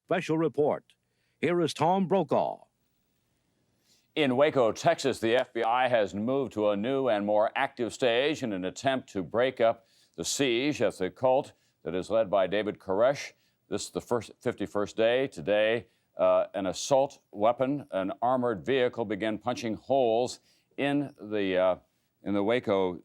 special report. Here is Tom Brokaw. In Waco, Texas, the FBI has moved to a new and more active stage in an attempt to break up the siege at the cult that is led by David Koresh. This is the 51st day. Today, an assault weapon, an armored vehicle, began punching holes in the Waco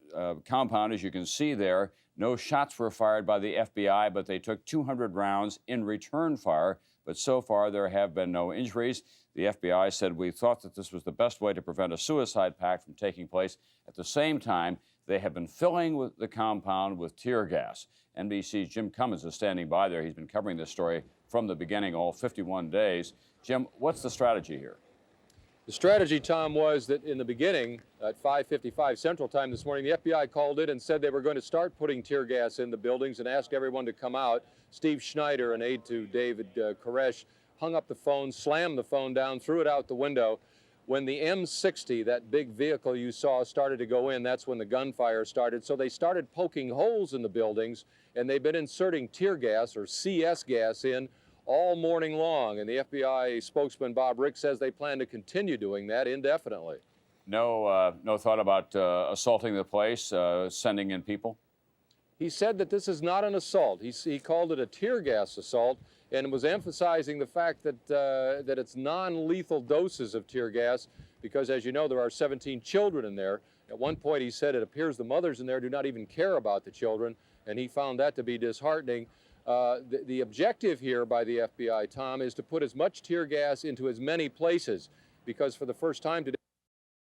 compound. As you can see there, no shots were fired by the FBI, but they took 200 rounds in return fire. But so far, there have been no injuries. The FBI said, "We thought that this was the best way to prevent a suicide pact from taking place." At the same time, they have been filling the compound with tear gas. NBC's Jim Cummins is standing by there. He's been covering this story from the beginning, all 51 days. Jim, what's the strategy here? The strategy, Tom, was that in the beginning, at 5:55 Central Time this morning, the FBI called in and said they were going to start putting tear gas in the buildings and asked everyone to come out. Steve Schneider, an aide to David Koresh, hung up the phone, slammed the phone down, threw it out the window. When the M60, that big vehicle you saw, started to go in, that's when the gunfire started. So they started poking holes in the buildings, and they've been inserting tear gas, or CS gas, in all morning long. And the FBI spokesman Bob Rick says they plan to continue doing that indefinitely. No thought about assaulting the place, sending in people? He said that this is not an assault. He called it a tear gas assault, and was emphasizing the fact that that it's non-lethal doses of tear gas, because, as you know, there are 17 children in there. At one point, he said it appears the mothers in there do not even care about the children, and he found that to be disheartening. The objective here by the FBI, Tom, is to put as much tear gas into as many places, because for the first time today,